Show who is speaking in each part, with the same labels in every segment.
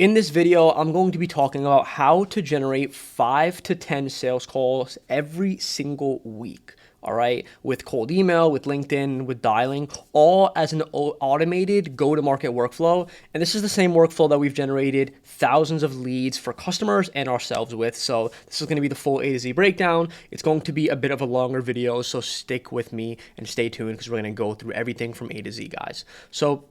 Speaker 1: In this video, I'm going to be talking about how to generate 5 to 10 sales calls every single week. All right, with cold email, with LinkedIn, with dialing, all as an automated go-to-market workflow. And this is the same workflow that we've generated thousands of leads for customers and ourselves with. So this is going to be the full A to Z breakdown. It's going to be a bit of a longer video, so stick with me and stay tuned because we're going to go through everything from A to Z, guys. So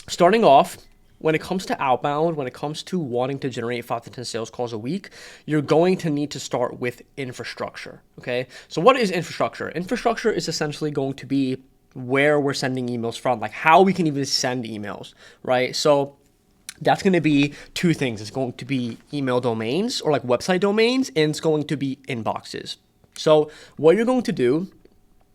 Speaker 1: starting off, when it comes to outbound, when it comes to wanting to generate 5 to 10 sales calls a week, you're going to need to start with infrastructure, okay? So what is infrastructure? Infrastructure is essentially going to be where we're sending emails from, like how we can even send emails, right? So that's going to be two things. It's going to be email domains or like website domains, and it's going to be inboxes. So what you're going to do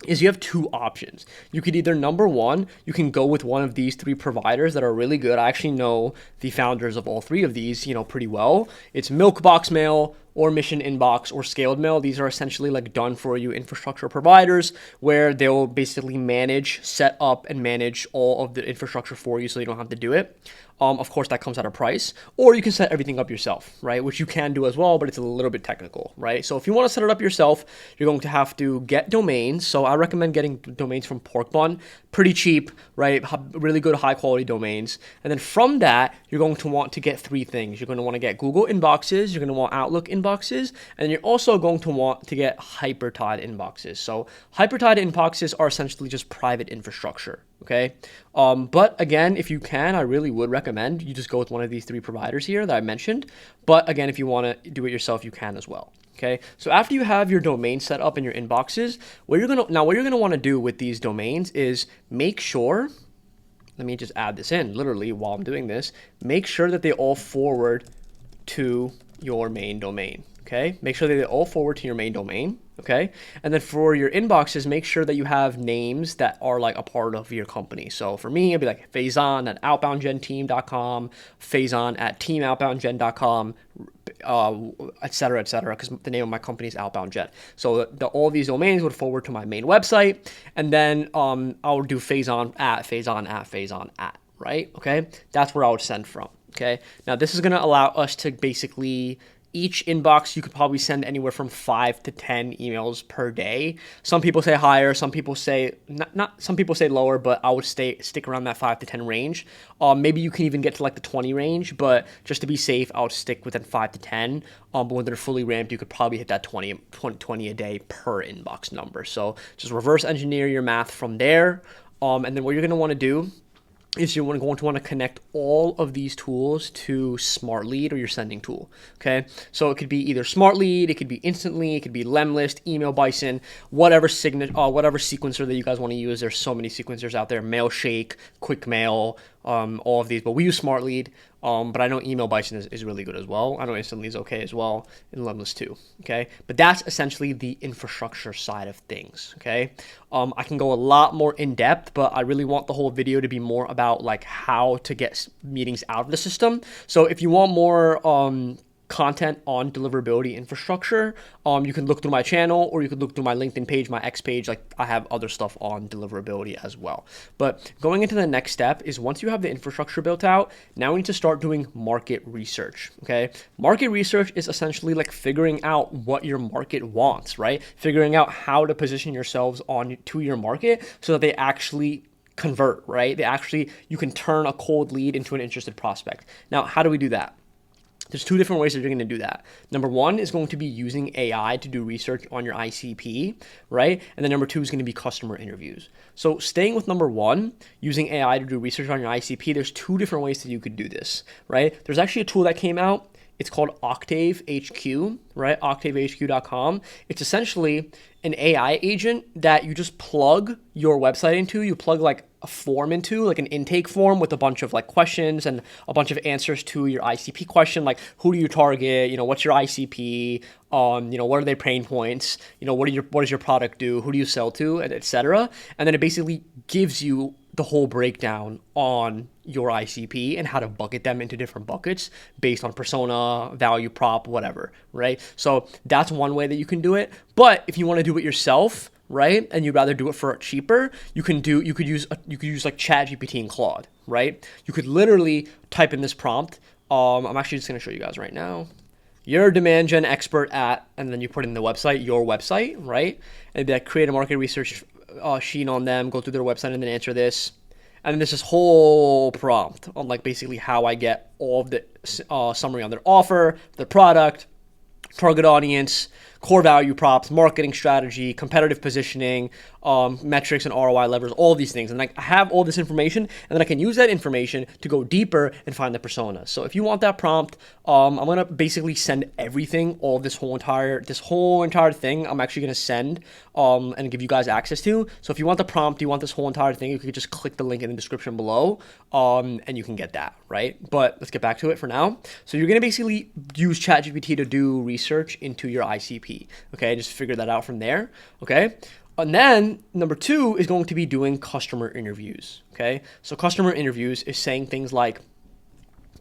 Speaker 1: is you have two options. You could either, number one, you can go with one of these three providers that are really good. I actually know the founders of all three of these, pretty well. It's Milkbox Mail or Mission Inbox or Scaled Mail. These are essentially like done for you infrastructure providers where they'll basically set up and manage all of the infrastructure for you so you don't have to do it. Of course, that comes at a price, or you can set everything up yourself, right? Which you can do as well, but it's a little bit technical, right? So if you want to set it up yourself, you're going to have to get domains. So I recommend getting domains from Pork Bun, pretty cheap, right? Really good high quality domains. And then from that, you're going to want to get three things. You're going to want to get Google inboxes, you're going to want Outlook inboxes, and you're also going to want to get hypertied inboxes. So hypertied inboxes are essentially just private infrastructure. Okay. But again, if you can, I really would recommend you just go with one of these three providers here that I mentioned. But again, if you want to do it yourself, you can as well. Okay. So after you have your domain set up in your inboxes, what you're going to want to do with these domains is make sure, let me just add this in literally while I'm doing this, make sure that they all forward to your main domain. Okay. Make sure that they all forward to your main domain. Okay. And then for your inboxes, make sure that you have names that are like a part of your company. So for me, it'd be like Faison at outboundgenteam.com, Faison at teamoutboundgen.com, et cetera, because the name of my company is Outbound Gen. So all these domains would forward to my main website. And then I'll do Faison at, right? Okay. That's where I would send from. Okay. Now this is going to allow us to basically, each inbox, you could probably send anywhere from 5 to 10 emails per day. Some people say higher, some people say some people say lower, but I would stick around that 5 to 10 range. Maybe you can even get to like the 20 range, but just to be safe, I would stick within 5 to 10. But when they're fully ramped, you could probably hit that 20 a day per inbox number. So just reverse engineer your math from there. And then what you're going to want to do is you're going to want to connect all of these tools to Smart Lead or your sending tool, okay? So it could be either Smart Lead, it could be Instantly, it could be Lemlist, Email Bison, whatever sequencer that you guys want to use. There's so many sequencers out there, Mailshake, Quick Mail, all of these, but we use Smart Lead. But I know Email Bison is really good as well. I know Instantly is okay as well, and Lemlist too, okay? But that's essentially the infrastructure side of things, okay? I can go a lot more in depth, but I really want the whole video to be more about like how to get meetings out of the system. So if you want more content on deliverability infrastructure, you can look through my channel, or you could look through my LinkedIn page, my X page. Like I have other stuff on deliverability as well. But going into the next step is, once you have the infrastructure built out, now we need to start doing market research. Okay. Market research is essentially like figuring out what your market wants, right? Figuring out how to position yourselves to your market so that they actually convert, right? You can turn a cold lead into an interested prospect. Now, how do we do that? There's two different ways that you're going to do that. Number one is going to be using AI to do research on your ICP, right? And then number two is going to be customer interviews. So staying with number one, using AI to do research on your ICP, there's two different ways that you could do this, right? There's actually a tool that came out. It's called Octave HQ, right? OctaveHQ.com. It's essentially an AI agent that you just plug your website into. You plug like a form into, like an intake form with a bunch of like questions and a bunch of answers to your ICP question, like who do you target? What's your ICP? What are their pain points? What does your product do? Who do you sell to? And et cetera. And then it basically gives you the whole breakdown on your ICP and how to bucket them into different buckets based on persona, value prop, whatever, right? So that's one way that you can do it. But if you want to do it yourself, right, and you'd rather do it for cheaper, you could use like ChatGPT and Claude, right? You could literally type in this prompt, I'm actually just going to show you guys right now. You're a demand gen expert at, and then you put in the website, your website, right? And it'd be like create a market research sheet on them, go through their website, and then answer this. And then there's this whole prompt on like basically how I get all of the summary on their offer, their product, target audience, core value props, marketing strategy, competitive positioning, metrics and ROI levers, all of these things. And like I have all this information, and then I can use that information to go deeper and find the persona. So if you want that prompt, I'm gonna basically send everything, all of this whole entire thing. I'm actually gonna send and give you guys access to. So if you want the prompt, you want this whole entire thing, you could just click the link in the description below, and you can get that, right? But let's get back to it for now. So you're gonna basically use ChatGPT to do research into your ICP. Okay, just figure that out from there. Okay. And then number 2 is going to be doing customer interviews. Okay. So customer interviews is saying things like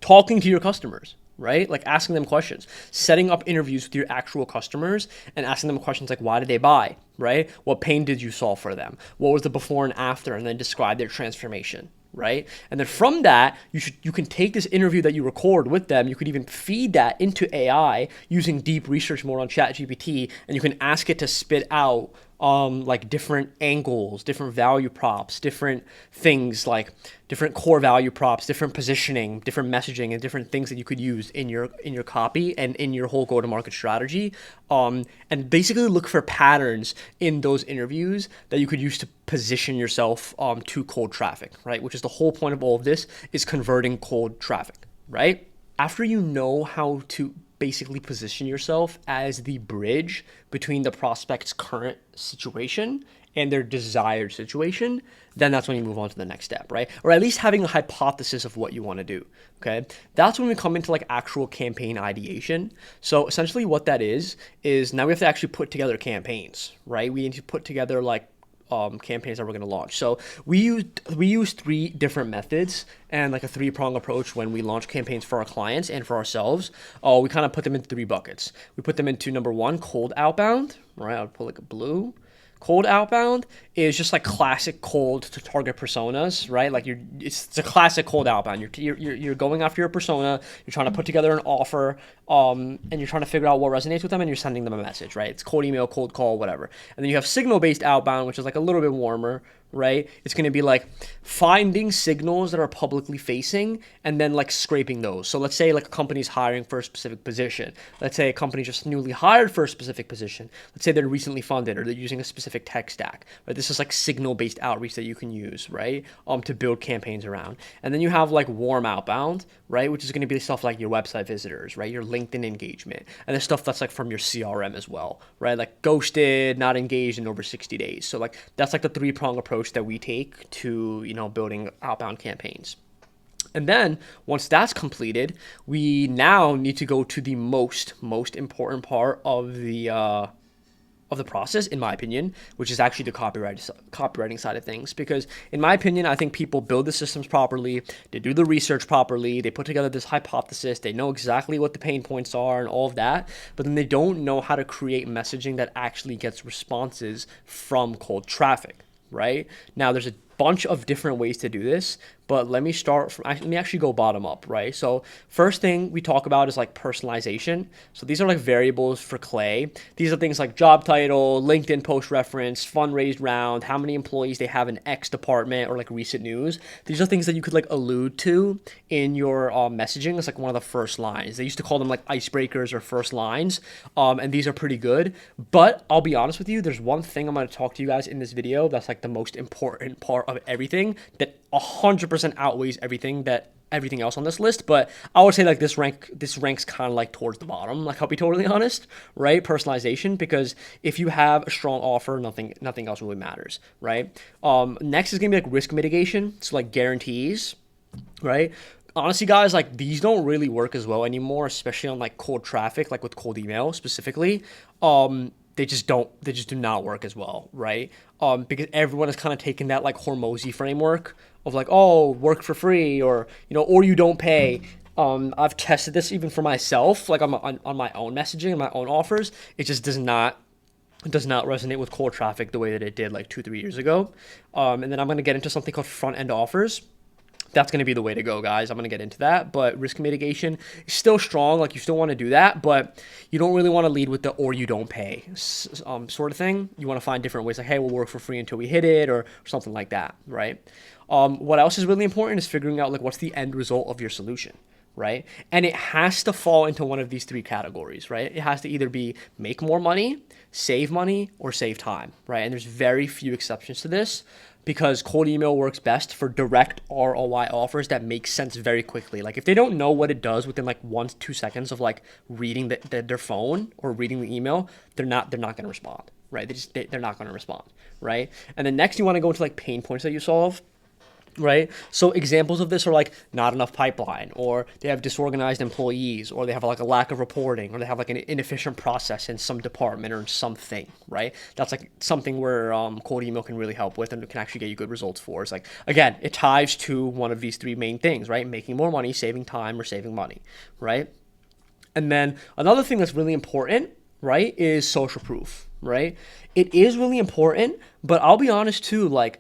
Speaker 1: talking to your customers, right? Like asking them questions, setting up interviews with your actual customers and asking them questions like, why did they buy, right? What pain did you solve for them? What was the before and after? And then describe their transformation, right? And then from that, you can take this interview that you record with them. You could even feed that into AI using deep research mode on ChatGPT, and you can ask it to spit out like different angles, different value props, different things like different core value props, different positioning, different messaging, and different things that you could use in your copy and in your whole go-to-market strategy. And basically look for patterns in those interviews that you could use to position yourself to cold traffic, right? Which is the whole point of all of this, is converting cold traffic, right? After you know how to basically position yourself as the bridge between the prospect's current situation and their desired situation, then that's when you move on to the next step, right? Or at least having a hypothesis of what you want to do, okay? That's when we come into like actual campaign ideation. So essentially what that is now we have to actually put together campaigns, right? We need to put together like campaigns that we're going to launch. So we use 3 different methods and like a 3-prong approach when we launch campaigns for our clients and for ourselves. We kind of put them into 3 buckets. We put them into number 1, cold outbound, right? I would put like a blue. Cold outbound is just like classic cold to target personas, right? Like it's a classic cold outbound. You're going after your persona. You're trying to put together an offer, and you're trying to figure out what resonates with them, and you're sending them a message, right? It's cold email, cold call, whatever. And then you have signal-based outbound, which is like a little bit warmer, right? It's going to be like finding signals that are publicly facing and then like scraping those. So let's say like a company's hiring for a specific position. Let's say a company just newly hired for a specific position. Let's say they're recently funded or they're using a specific tech stack, right? This is like signal-based outreach that you can use, right? To build campaigns around. And then you have like warm outbound, right? Which is going to be stuff like your website visitors, right? Your LinkedIn engagement. And the stuff that's like from your CRM as well, right? Like ghosted, not engaged in over 60 days. So like that's like the 3-prong approach that we take to, building outbound campaigns. And then once that's completed, we now need to go to the most important part of the process, in my opinion, which is actually the copywriting side of things. Because in my opinion, I think people build the systems properly, they do the research properly, they put together this hypothesis, they know exactly what the pain points are and all of that, but then they don't know how to create messaging that actually gets responses from cold traffic, right? Now, there's a bunch of different ways to do this, but let me actually go bottom up, right? So first thing we talk about is like personalization. So these are like variables for Clay. These are things like job title, LinkedIn post reference, fundraised round, how many employees they have in X department, or like recent news. These are things that you could like allude to in your messaging. It's like one of the first lines. They used to call them like icebreakers or first lines, and these are pretty good. But I'll be honest with you, there's one thing I'm going to talk to you guys in this video that's like the most important part of everything that 100% outweighs everything else on this list. But I would say like this ranks kind of like towards the bottom, like I'll be totally honest, right? Personalization, because if you have a strong offer, nothing else really matters, right? Next is gonna be like risk mitigation, so like guarantees, right? Honestly, guys, like these don't really work as well anymore, especially on like cold traffic, like with cold email specifically. They just do not work as well, right? Because everyone is kind of taking that like Hormozy framework of like, oh, work for free, or or you don't pay. I've tested this even for myself, like on my own messaging and my own offers. It just does not resonate with cold traffic the way that it did like 2-3 years ago. And then I'm going to get into something called front end offers. that's going to be the way to go, guys. I'm going to get into that, but risk mitigation is still strong. Like, you still want to do that, but you don't really want to lead with the or you don't pay sort of thing. You want to find different ways, like, hey, we'll work for free until we hit it, or something like that, right? What else is really important is figuring out, like, what's the end result of your solution, right? And it has to fall into one of these three categories, right? It has to either be make more money, or save time, right? And there's very few exceptions to this, because cold email works best for direct ROI offers that make sense very quickly. Like, if they don't know what it does within like 1 to 2 seconds of like reading their phone or reading the email, they're not going to respond, right? They're not going to respond, right? And then next, you want to go into like pain points that you solve. Right? So examples of this are like not enough pipeline, or they have disorganized employees, or they have like a lack of reporting, or they have like an inefficient process in some department or in something, right? That's like something where cold email can really help with and can actually get you good results for. It's like, again, it ties to one of these three main things, right? Making more money, saving time, or saving money, right? And then another thing that's really important, right, is social proof, right? It is really important, but I'll be honest too, like,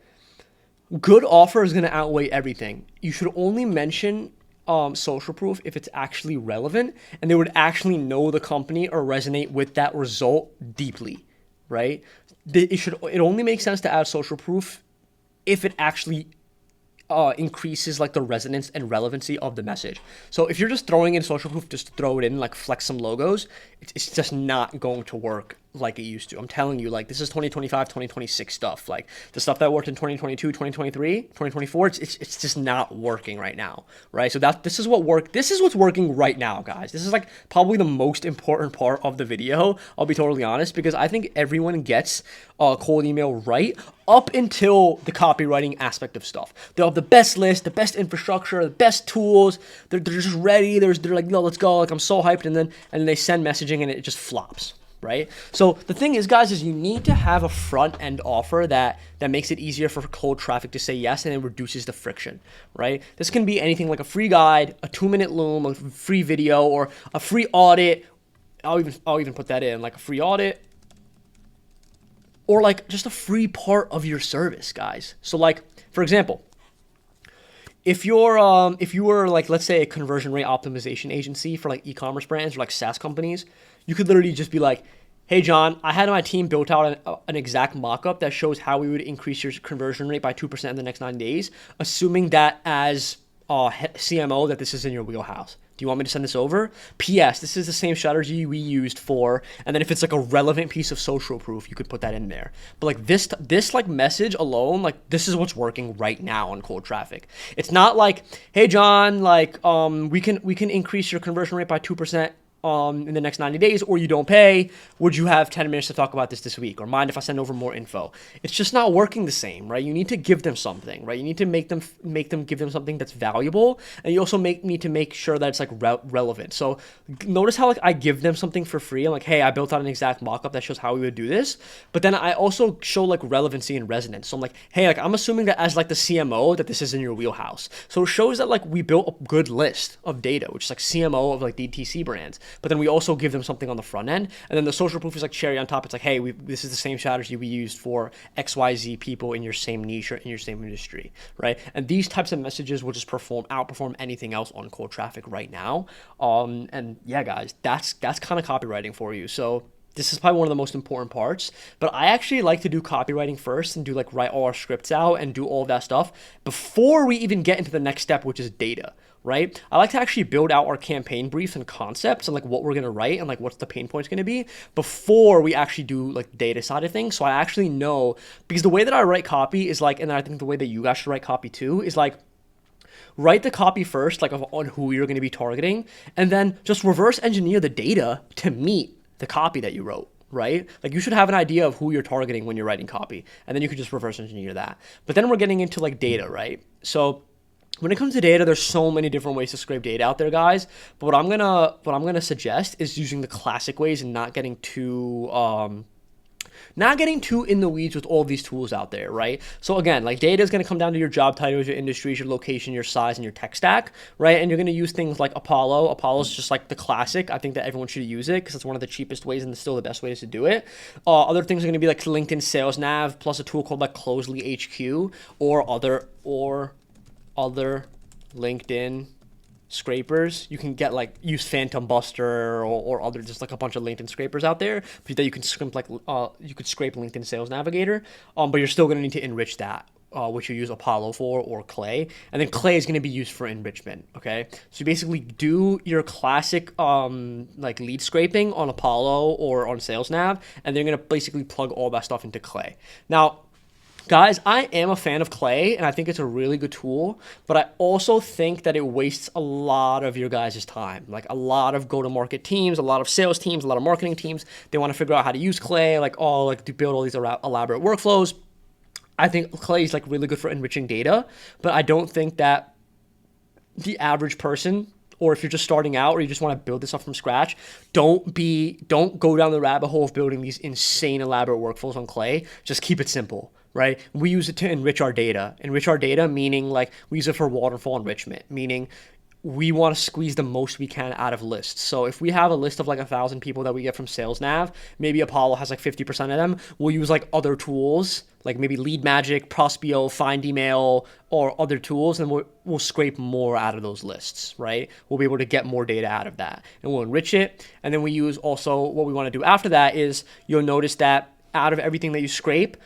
Speaker 1: good offer is going to outweigh everything. You should only mention social proof if it's actually relevant and they would actually know the company or resonate with that result deeply, right? It only makes sense to add social proof if it actually increases like the resonance and relevancy of the message. So if you're just throwing in social proof just to throw it in, like flex some logos, it's just not going to work like it used to. I'm telling you, like, this is 2025, 2026 stuff. Like, the stuff that worked in 2022, 2023, 2024, it's just not working right now, right? So this is what's working right now, guys. This is like probably the most important part of the video, I'll be totally honest, because I think everyone gets cold email right up until the copywriting aspect of stuff. They'll have the best list, the best infrastructure, the best tools. They're just ready. They're like, no, let's go. Like, I'm so hyped. And then they send messaging and it just flops, right? So the thing is, guys, is you need to have a front end offer that makes it easier for cold traffic to say yes, and it reduces the friction, right? This can be anything like a free guide, a 2-minute Loom, a free video, or a free audit. I'll even put that in, like a free audit, or like just a free part of your service, guys. So like, for example, if you were like, let's say, a conversion rate optimization agency for like e-commerce brands or like SaaS companies, you could literally just be like, hey, John, I had my team built out an exact mock-up that shows how we would increase your conversion rate by 2% in the next 9 days, assuming that as CMO that this is in your wheelhouse. Do you want me to send this over? P.S. This is the same strategy we used for, and then if it's like a relevant piece of social proof, you could put that in there. But like this like message alone, like this is what's working right now on cold traffic. It's not like, hey, John, like we can increase your conversion rate by 2% in the next 90 days, or you don't pay. Would you have 10 minutes to talk about this week? Or mind if I send over more info? It's just not working the same, right? You need to give them something, right? You need to make them give them something that's valuable, and you also need to make sure that it's like relevant. So notice how like I give them something for free. I'm like, hey, I built out an exact mock-up that shows how we would do this, but then I also show like relevancy and resonance. So I'm like, hey, like I'm assuming that as like the CMO that this is in your wheelhouse. So it shows that like we built a good list of data, which is like CMO of like DTC brands. But then we also give them something on the front end. And then the social proof is like cherry on top. It's like, hey, this is the same strategy we used for XYZ people in your same niche or in your same industry, right? And these types of messages will just outperform anything else on cold traffic right now. And yeah, guys, that's kind of copywriting for you. So this is probably one of the most important parts, but I actually like to do copywriting first and do like write all our scripts out and do all of that stuff before we even get into the next step, which is data, right? I like to actually build out our campaign briefs and concepts and like what we're going to write and like what's the pain points going to be before we actually do like data side of things. So I actually know, because the way that I write copy is like, and I think the way that you guys should write copy too is like, write the copy first, like on who you're going to be targeting, and then just reverse engineer the data to meet the copy that you wrote, right? Like you should have an idea of who you're targeting when you're writing copy, and then you could just reverse engineer that. But then we're getting into like data, right? So when it comes to data, there's so many different ways to scrape data out there, guys. But what I'm gonna suggest is using the classic ways and not getting too in the weeds with all these tools out there, right? So again, like data is going to come down to your job titles, your industries, your location, your size, and your tech stack, right? And you're going to use things like Apollo. Apollo is just like the classic. I think that everyone should use it because it's one of the cheapest ways and still the best ways to do it. Other things are going to be like LinkedIn Sales Nav plus a tool called like Closely HQ or other LinkedIn scrapers. You can get like use Phantom Buster or other, just like a bunch of LinkedIn scrapers out there, but that you can scrape like you could scrape LinkedIn Sales Navigator, but you're still going to need to enrich that, which you use Apollo for, or Clay, and then Clay is going to be used for enrichment. Okay, so you basically do your classic like lead scraping on Apollo or on Sales Nav, and they're going to basically plug all that stuff into Clay. Now, guys, I am a fan of Clay, and I think it's a really good tool, but I also think that it wastes a lot of your guys' time. Like a lot of go-to-market teams, a lot of sales teams, a lot of marketing teams, they want to figure out how to use Clay, like to build all these elaborate workflows. I think Clay is like really good for enriching data, but I don't think that the average person, or if you're just starting out or you just want to build this up from scratch, don't go down the rabbit hole of building these insane elaborate workflows on Clay. Just keep it simple, right? We use it to enrich our data. Enrich our data meaning like we use it for waterfall enrichment, meaning we want to squeeze the most we can out of lists. So if we have a list of like 1,000 people that we get from Sales Nav, maybe Apollo has like 50% of them. We'll use like other tools, like maybe Lead Magic, Prospeo, Find Email, or other tools, and we'll scrape more out of those lists, right? We'll be able to get more data out of that, and we'll enrich it. And then we use also, what we want to do after that is, you'll notice that out of everything that you scrape,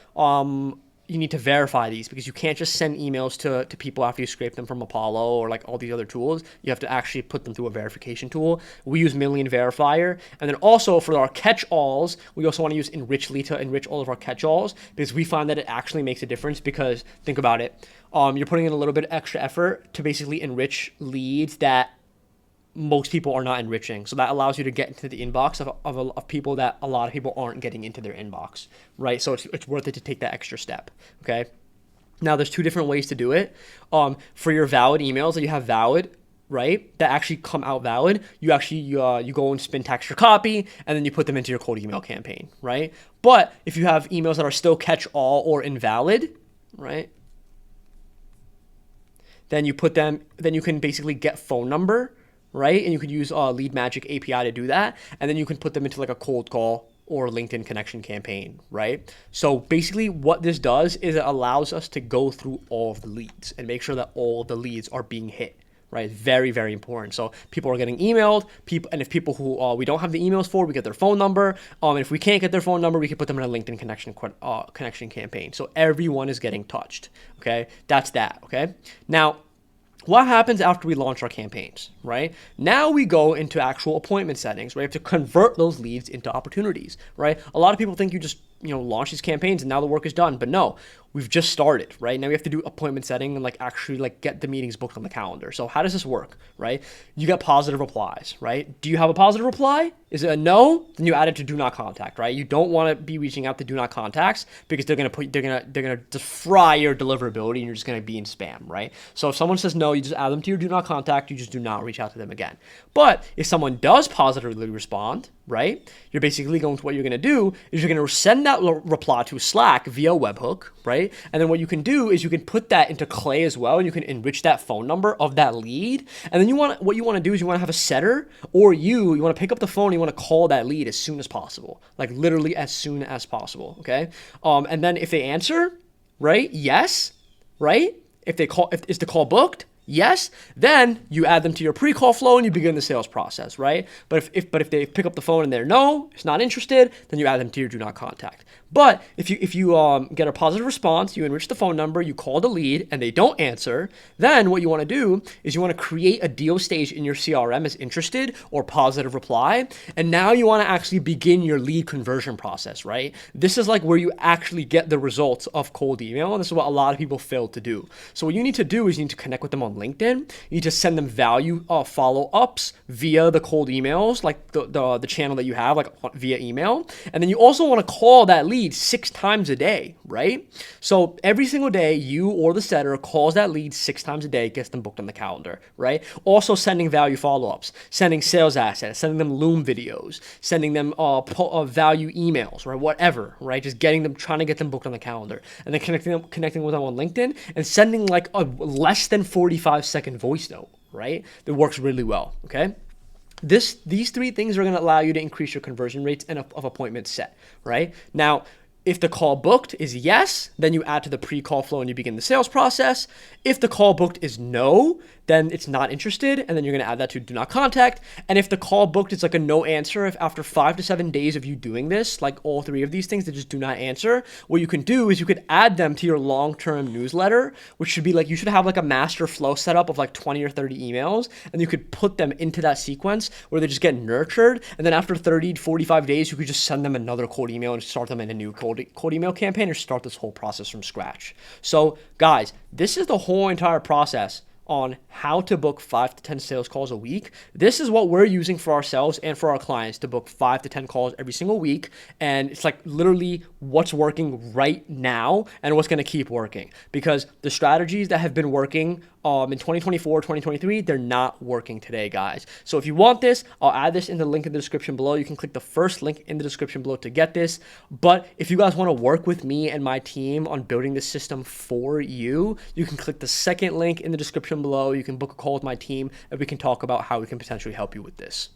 Speaker 1: you need to verify these, because you can't just send emails to people after you scrape them from Apollo or like all these other tools. You have to actually put them through a verification tool. We use Million Verifier. And then also for our catch-alls, we also want to use Enrichly to enrich all of our catch-alls, because we find that it actually makes a difference. Because think about it, you're putting in a little bit of extra effort to basically enrich leads that most people are not enriching. So that allows you to get into the inbox of people that a lot of people aren't getting into their inbox, right? So it's worth it to take that extra step, okay? Now, there's two different ways to do it. For your valid emails that you have valid, right, that actually come out valid, you actually you go and spin text your copy, and then you put them into your cold email campaign, right? But if you have emails that are still catch-all or invalid, right, then you can basically get phone number, right? And you could use Lead Magic API to do that. And then you can put them into like a cold call or LinkedIn connection campaign, right? So basically what this does is it allows us to go through all of the leads and make sure that all of the leads are being hit, right? Very, very important. So people are getting emailed, and if people who we don't have the emails for, we get their phone number. And if we can't get their phone number, we can put them in a LinkedIn connection campaign. So everyone is getting touched, okay? That's that, okay? Now, what happens after we launch our campaigns, right? Now we go into actual appointment settings, right? We have to convert those leads into opportunities, right? A lot of people think you just, launch these campaigns and now the work is done, but no, we've just started, right? Now we have to do appointment setting and like actually like get the meetings booked on the calendar. So how does this work, right? You get positive replies, right? Do you have a positive reply? Is it a no? Then you add it to do not contact, right? You don't want to be reaching out to do not contacts, because they're gonna just fry your deliverability and you're just gonna be in spam, right? So if someone says no, you just add them to your do not contact. You just do not reach out to them again. But if someone does positively respond, right, you're basically going to, what you're gonna do is you're gonna send that reply to Slack via webhook, right? And then what you can do is you can put that into Clay as well, and you can enrich that phone number of that lead. And then what you want to do is you want to have a setter, or you want to pick up the phone and you want to call that lead as soon as possible, like literally as soon as possible, okay? And then if they answer, right, yes, right? If they call, is the call booked? Yes, then you add them to your pre-call flow and you begin the sales process, right? But if they pick up the phone and they're no, it's not interested, then you add them to your do not contact. But if you get a positive response, you enrich the phone number, you call the lead, and they don't answer, then what you want to do is you want to create a deal stage in your CRM as interested or positive reply, and now you want to actually begin your lead conversion process, right? This is like where you actually get the results of cold email, and this is what a lot of people fail to do. So what you need to do is you need to connect with them on LinkedIn. You need to send them value follow-ups via the cold emails, like the channel that you have, like via email, and then you also want to call that lead 6 times a day, right? So every single day, you or the setter calls that lead 6 times a day, gets them booked on the calendar, right? Also sending value follow-ups, sending sales assets, sending them Loom videos, sending them value emails, right? Whatever, right? Just trying to get them booked on the calendar, and then connecting with them on LinkedIn and sending like a less than 45-second voice note, right? That works really well, okay? These 3 things are going to allow you to increase your conversion rates of appointments set, right? Now, if the call booked is yes, then you add to the pre-call flow and you begin the sales process. If the call booked is no, then it's not interested, and then you're going to add that to do not contact. And if the call booked is like a no answer, if after 5 to 7 days of you doing this, like all 3 of these things, they just do not answer, what you can do is you could add them to your long-term newsletter, which should be like, you should have like a master flow setup of like 20 or 30 emails, and you could put them into that sequence where they just get nurtured. And then after 30 to 45 days, you could just send them another cold email and start them in a new cold email campaign, or start this whole process from scratch. So guys, this is the whole entire process on how to book 5 to 10 sales calls a week. This is what we're using for ourselves and for our clients to book 5 to 10 calls every single week. And it's like literally what's working right now and what's going to keep working, because the strategies that have been working in 2024, 2023, they're not working today, guys. So if you want this, I'll add this in the link in the description below. You can click the first link in the description below to get this. But if you guys want to work with me and my team on building this system for you, you can click the second link in the description below. You can book a call with my team and we can talk about how we can potentially help you with this.